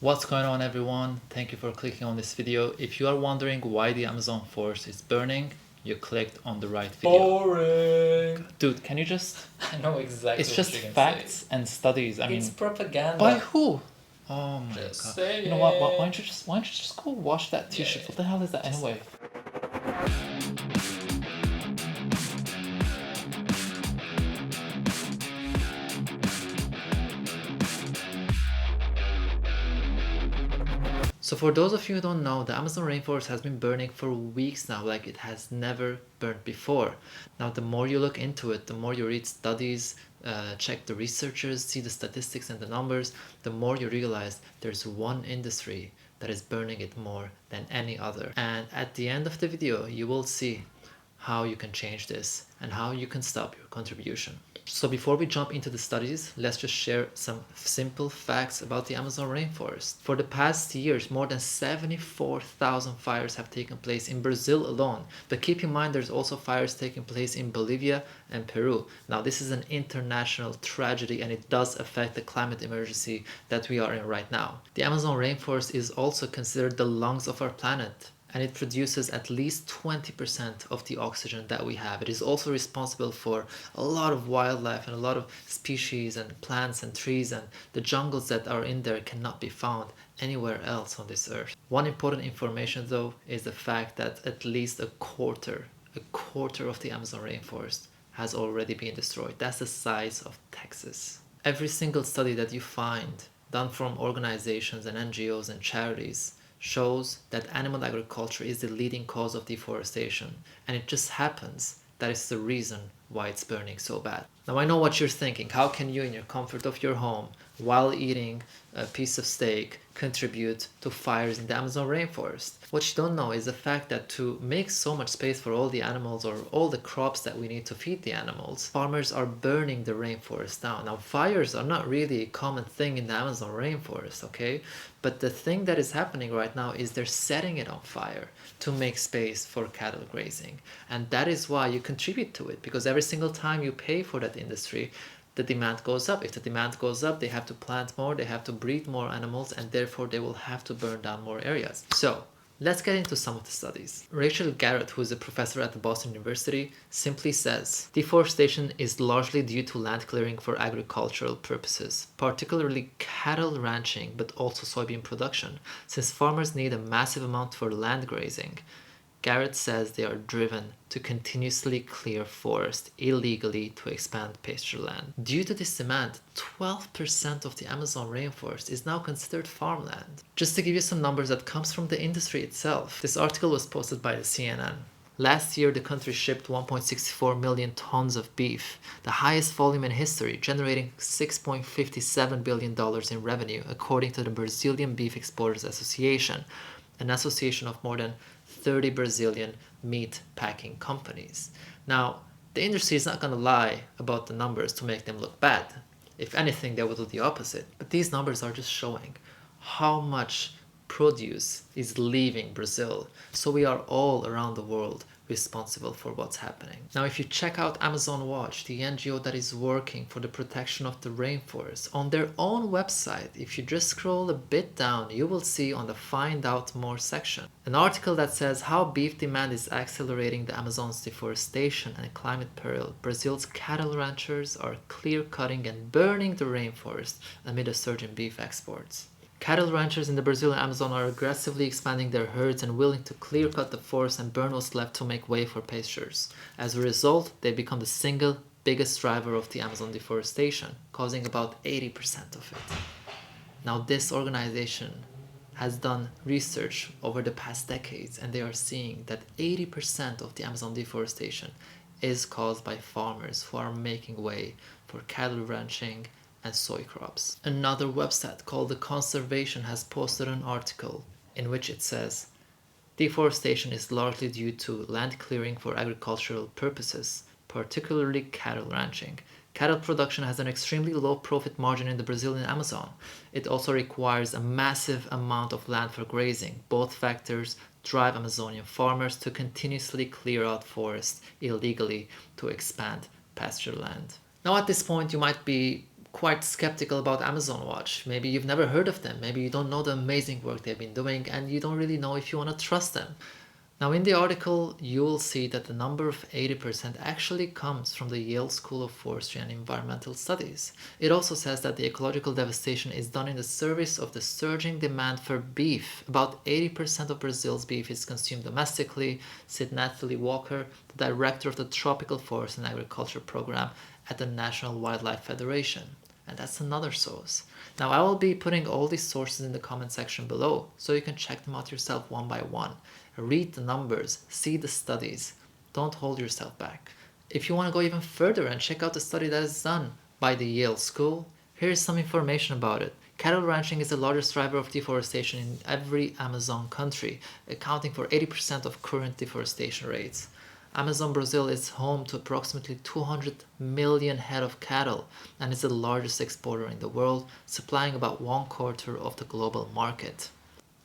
What's going on, everyone? Thank you for clicking on this video. If you are wondering why the Amazon forest is burning, you clicked on the right video. Boring. Dude, can you just... I know exactly It's what just you're gonna facts say. and studies. I It's mean, propaganda. by who? Oh my Just god. say You know what? Why it. don't you just go wash that t-shirt? Yeah, What the hell is that just- anyway? So for those of you who don't know, the Amazon rainforest has been burning for weeks now, like it has never burned before. Now, the more you look into it, the more you read studies, check the researchers, see the statistics and the numbers, the more you realize there's one industry that is burning it more than any other. And at the end of the video, you will see how you can change this and how you can stop your contribution. So before we jump into the studies, let's just share some simple facts about the Amazon rainforest. For the past years, more than 74,000 fires have taken place in Brazil alone. But keep in mind, there's also fires taking place in Bolivia and Peru. Now, this is an international tragedy and it does affect the climate emergency that we are in right now. The Amazon rainforest is also considered the lungs of our planet, and it produces at least 20% of the oxygen that we have. It is also responsible for a lot of wildlife and a lot of species and plants and trees, and the jungles that are in there cannot be found anywhere else on this earth. One important information though is the fact that at least a quarter of the Amazon rainforest has already been destroyed. That's the size of Texas. Every single study that you find done from organizations and NGOs and charities shows that animal agriculture is the leading cause of deforestation, and it just happens that is the reason why it's burning so bad. Now, I know what you're thinking. How can you, in your comfort of your home, while eating a piece of steak, contribute to fires in the Amazon rainforest? What you don't know is the fact that to make so much space for all the animals or all the crops that we need to feed the animals, farmers are burning the rainforest down. Now, fires are not really a common thing in the Amazon rainforest, okay? But the thing that is happening right now is they're setting it on fire to make space for cattle grazing. And that is why you contribute to it, because every single time you pay for that industry, the demand goes up. If the demand goes up, they have to plant more, they have to breed more animals, and therefore they will have to burn down more areas. So let's get into some of the studies. Rachel Garrett, who is a professor at the Boston University, simply says, deforestation is largely due to land clearing for agricultural purposes, particularly cattle ranching, but also soybean production, since farmers need a massive amount for land grazing. Garrett says they are driven to continuously clear forest illegally to expand pasture land. Due to this demand, 12% of the Amazon rainforest is now considered farmland. Just to give you some numbers that comes from the industry itself, this article was posted by the CNN. Last year, the country shipped 1.64 million tons of beef, the highest volume in history, generating $6.57 billion in revenue, according to the Brazilian Beef Exporters Association, an association of more than 30 Brazilian meat packing companies. Now, the industry is not going to lie about the numbers to make them look bad. If anything, they will do the opposite. But these numbers are just showing how much produce is leaving Brazil. So we are all around the world responsible for what's happening. Now, if you check out Amazon Watch, the NGO that is working for the protection of the rainforest, on their own website, if you just scroll a bit down, you will see on the Find Out More section an article that says how beef demand is accelerating the Amazon's deforestation and climate peril. Brazil's cattle ranchers are clear-cutting and burning the rainforest amid a surge in beef exports. Cattle ranchers in the Brazilian Amazon are aggressively expanding their herds and willing to clear-cut the forest and burn what's left to make way for pastures. As a result, they become the single biggest driver of the Amazon deforestation, causing about 80% of it. Now, this organization has done research over the past decades, and they are seeing that 80% of the Amazon deforestation is caused by farmers who are making way for cattle ranching and soy crops. Another website called The Conservation has posted an article in which it says, deforestation is largely due to land clearing for agricultural purposes, particularly cattle ranching. Cattle production has an extremely low profit margin in the Brazilian Amazon. It also requires a massive amount of land for grazing. Both factors drive Amazonian farmers to continuously clear out forests illegally to expand pasture land. Now, at this point, you might be quite skeptical about Amazon Watch. Maybe you've never heard of them. Maybe you don't know the amazing work they've been doing and you don't really know if you want to trust them. Now, in the article, you will see that the number of 80% actually comes from the Yale School of Forestry and Environmental Studies. It also says that the ecological devastation is done in the service of the surging demand for beef. About 80% of Brazil's beef is consumed domestically, said Natalie Walker, the director of the Tropical Forest and Agriculture Program at the National Wildlife Federation. And that's another source. Now, I will be putting all these sources in the comment section below, so you can check them out yourself one by one. Read the numbers, see the studies. Don't hold yourself back. If you want to go even further and check out the study that is done by the Yale School, here's some information about it. Cattle ranching is the largest driver of deforestation in every Amazon country, accounting for 80% of current deforestation rates. Amazon Brazil is home to approximately 200 million head of cattle and is the largest exporter in the world, supplying about 1/4 of the global market.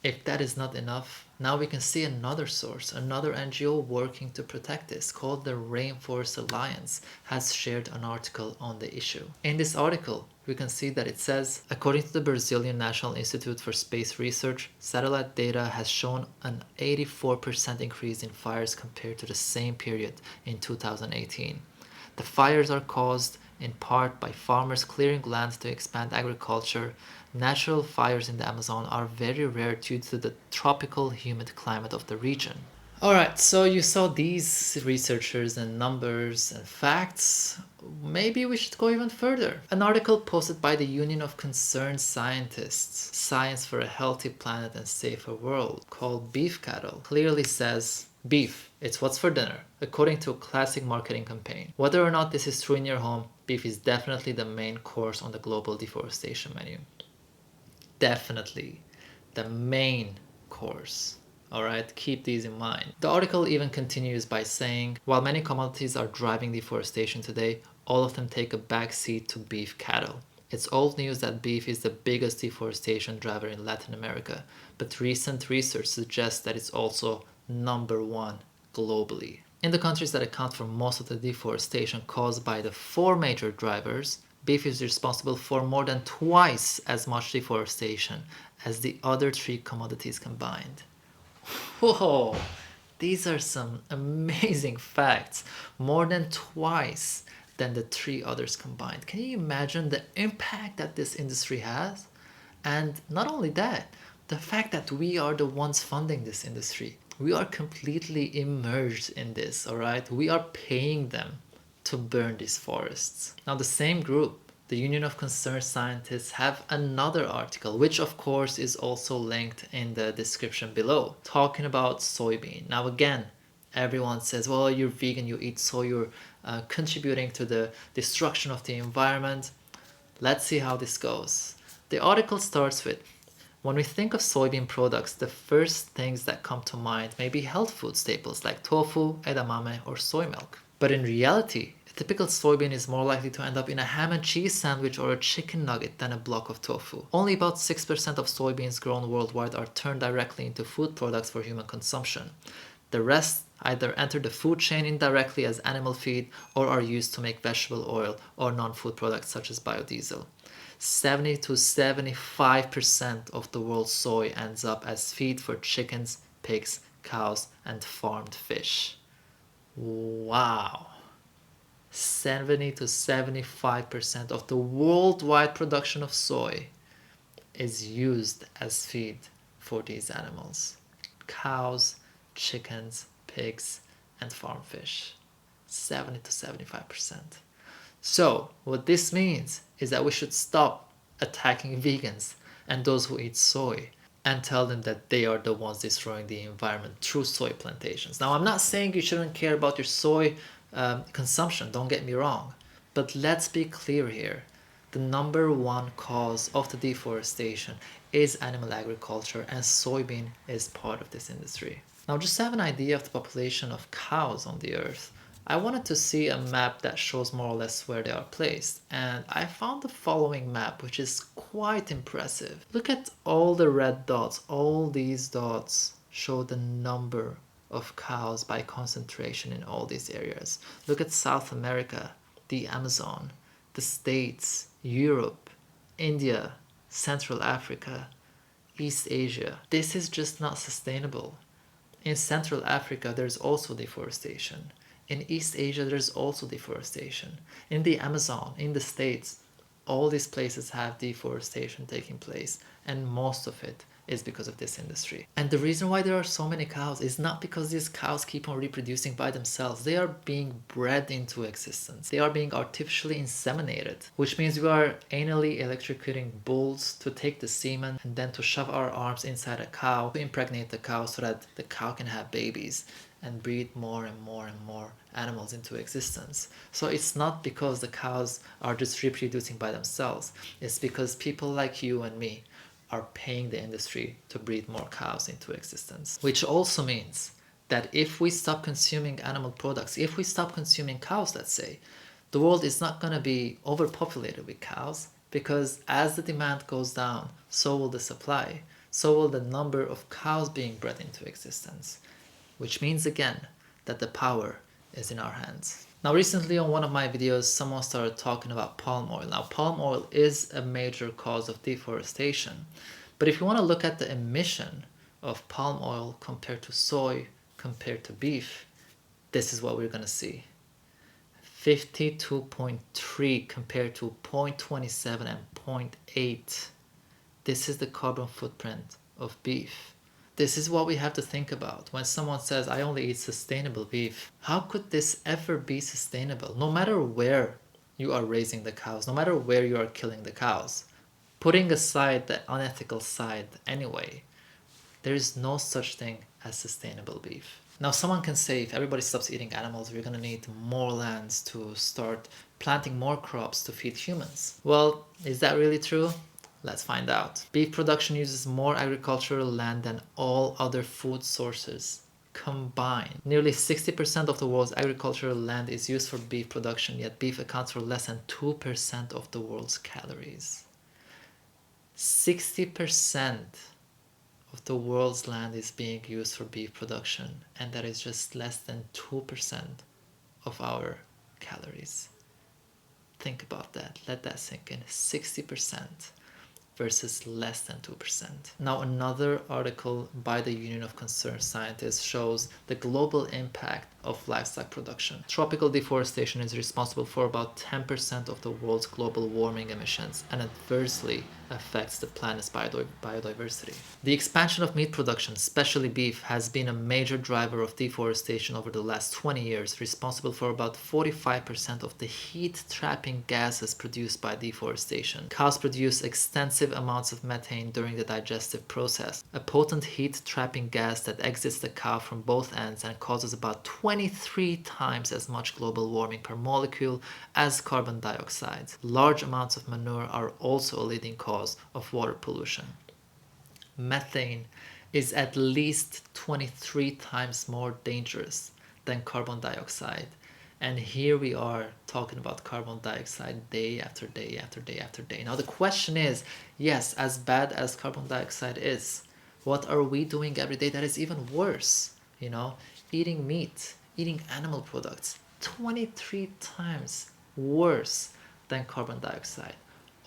If that is not enough, now we can see another source, another NGO working to protect this, called the Rainforest Alliance, has shared an article on the issue. In this article, we can see that it says, according to the Brazilian National Institute for Space Research, satellite data has shown an 84% increase in fires compared to the same period in 2018. The fires are caused in part by farmers clearing land to expand agriculture. Natural fires in the Amazon are very rare due to the tropical humid climate of the region. Alright, so you saw these researchers and numbers and facts. Maybe we should go even further. An article posted by the Union of Concerned Scientists, Science for a Healthy Planet and Safer World, called Beef Cattle, clearly says, beef, it's what's for dinner, according to a classic marketing campaign. Whether or not this is true in your home, beef is definitely the main course on the global deforestation menu. Definitely the main course. Alright, keep these in mind. The article even continues by saying, while many commodities are driving deforestation today, all of them take a back seat to beef cattle. It's old news that beef is the biggest deforestation driver in Latin America, but recent research suggests that it's also number one globally. In the countries that account for most of the deforestation caused by the four major drivers, beef is responsible for more than twice as much deforestation as the other three commodities combined. Whoa, these are some amazing facts. More than twice than the three others combined. Can you imagine the impact that this industry has? And not only that, the fact that we are the ones funding this industry. We are completely immersed in this, alright? We are paying them to burn these forests. Now, the same group, the Union of Concerned Scientists, have another article, which of course is also linked in the description below, talking about soybean. Now again, everyone says, well, you're vegan, you eat soy, you're contributing to the destruction of the environment. Let's see how this goes. The article starts with, when we think of soybean products, the first things that come to mind may be health food staples like tofu, edamame, or soy milk. But in reality, a typical soybean is more likely to end up in a ham and cheese sandwich or a chicken nugget than a block of tofu. Only about 6% of soybeans grown worldwide are turned directly into food products for human consumption. The rest either enter the food chain indirectly as animal feed or are used to make vegetable oil or non-food products such as biodiesel. 70 to 75% of the world's soy ends up as feed for chickens, pigs, cows, and farmed fish. Wow. 70 to 75% of the worldwide production of soy is used as feed for these animals. Cows, chickens, pigs, and farm fish. 70 to 75%. So, what this means is that we should stop attacking vegans and those who eat soy and tell them that they are the ones destroying the environment through soy plantations. Now, I'm not saying you shouldn't care about your soy consumption, don't get me wrong, but let's be clear here. The number one cause of the deforestation is animal agriculture, and soybean is part of this industry. Now, just to have an idea of the population of cows on the earth, I wanted to see a map that shows more or less where they are placed, and I found the following map, which is quite impressive. Look at all the red dots. All these dots show the number of cows by concentration in all these areas. Look at South America, the Amazon, the States, Europe, India, Central Africa, East Asia. This is just not sustainable. In Central Africa, there's also deforestation. In East Asia, there's also deforestation. In the Amazon, in the States, all these places have deforestation taking place, and most of it is because of this industry. And the reason why there are so many cows is not because these cows keep on reproducing by themselves. They are being bred into existence. They are being artificially inseminated, which means we are anally electrocuting bulls to take the semen and then to shove our arms inside a cow to impregnate the cow so that the cow can have babies and breed more and more and more animals into existence. So it's not because the cows are just reproducing by themselves. It's because people like you and me are paying the industry to breed more cows into existence. Which also means that if we stop consuming animal products, if we stop consuming cows, let's say, the world is not going to be overpopulated with cows, because as the demand goes down, so will the supply, so will the number of cows being bred into existence. Which means again that the power is in our hands. Now recently on one of my videos, someone started talking about palm oil. Now palm oil is a major cause of deforestation. But if you want to look at the emission of palm oil compared to soy, compared to beef, this is what we're going to see. 52.3 compared to 0.27 and 0.8. This is the carbon footprint of beef. This is what we have to think about when someone says, I only eat sustainable beef. How could this ever be sustainable? No matter where you are raising the cows, no matter where you are killing the cows, putting aside the unethical side anyway, there is no such thing as sustainable beef. Now someone can say, if everybody stops eating animals, we're going to need more lands to start planting more crops to feed humans. Well, is that really true? Let's find out. Beef production uses more agricultural land than all other food sources combined. Nearly 60% of the world's agricultural land is used for beef production, yet beef accounts for less than 2% of the world's calories. 60% of the world's land is being used for beef production, and that is just less than 2% of our calories. Think about that. Let that sink in. 60% versus less than 2%. Now another article by the Union of Concerned Scientists shows the global impact of livestock production. Tropical deforestation is responsible for about 10% of the world's global warming emissions and adversely affects the planet's biodiversity. The expansion of meat production, especially beef, has been a major driver of deforestation over the last 20 years, responsible for about 45% of the heat-trapping gases produced by deforestation. Cows produce extensive amounts of methane during the digestive process, a potent heat-trapping gas that exits the cow from both ends and causes about 23 times as much global warming per molecule as carbon dioxide. Large amounts of manure are also a leading cause of water pollution. Methane is at least 23 times more dangerous than carbon dioxide. And here we are talking about carbon dioxide day after day after day after day. Now the question is, yes, as bad as carbon dioxide is, what are we doing every day that is even worse? You know, eating meat, eating animal products, 23 times worse than carbon dioxide.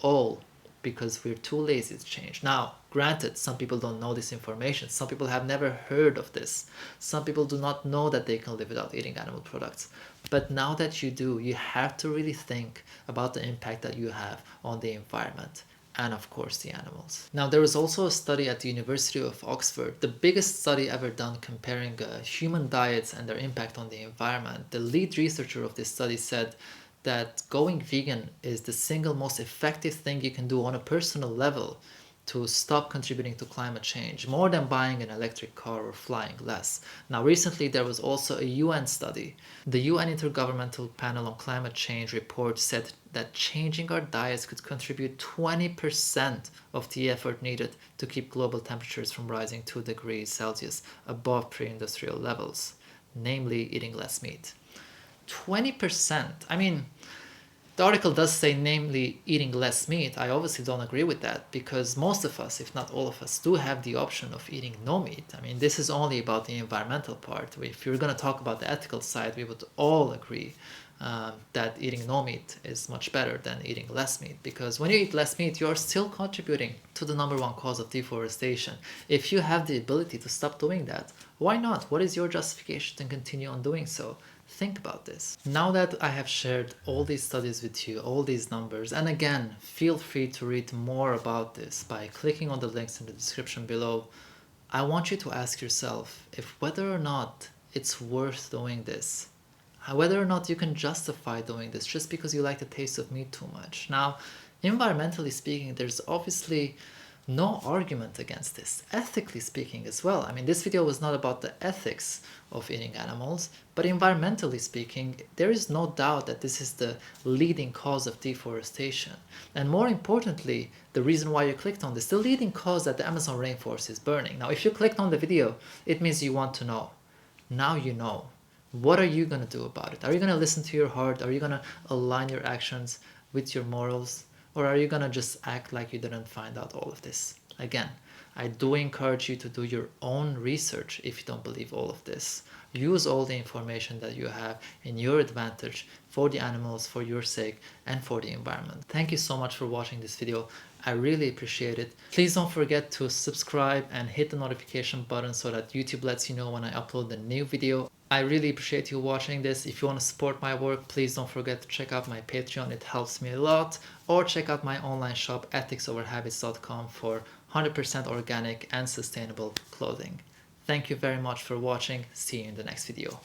All because we're too lazy to change. Now, granted, some people don't know this information. Some people have never heard of this. Some people do not know that they can live without eating animal products. But now that you do, you have to really think about the impact that you have on the environment and, of course, the animals. Now, there was also a study at the University of Oxford, the biggest study ever done comparing human diets and their impact on the environment. The lead researcher of this study said that going vegan is the single most effective thing you can do on a personal level to stop contributing to climate change, more than buying an electric car or flying less. Now, recently there was also a UN study. The UN Intergovernmental Panel on Climate Change report said that changing our diets could contribute 20% of the effort needed to keep global temperatures from rising 2 degrees Celsius above pre-industrial levels, namely eating less meat. 20%. I mean, The article does say, namely, eating less meat. I obviously don't agree with that, because most of us, if not all of us, do have the option of eating no meat. I mean, this is only about the environmental part. If you're going to talk about the ethical side, we would all agree that eating no meat is much better than eating less meat, because when you eat less meat, you're still contributing to the number one cause of deforestation. If you have the ability to stop doing that, why not? What is your justification to continue on doing so? Think about this. Now that I have shared all these studies with you, all these numbers, and again, feel free to read more about this by clicking on the links in the description below, I want you to ask yourself if whether or not it's worth doing this, whether or not you can justify doing this just because you like the taste of meat too much. Now, environmentally speaking, there's obviously no argument against this, ethically speaking as well. I mean, this video was not about the ethics of eating animals, but environmentally speaking, there is no doubt that this is the leading cause of deforestation. And more importantly, the reason why you clicked on this, the leading cause that the Amazon rainforest is burning. Now, if you clicked on the video, it means you want to know. Now you know. What are you going to do about it? Are you going to listen to your heart? Are you going to align your actions with your morals? Or are you going to just act like you didn't find out all of this? Again, I do encourage you to do your own research if you don't believe all of this. Use all the information that you have in your advantage for the animals, for your sake, and for the environment. Thank you so much for watching this video. I really appreciate it. Please don't forget to subscribe and hit the notification button so that YouTube lets you know when I upload the new video. I really appreciate you watching this. If you want to support my work, please don't forget to check out my Patreon. It helps me a lot. Or check out my online shop, ethicsoverhabits.com, for 100% organic and sustainable clothing. Thank you very much for watching. See you in the next video.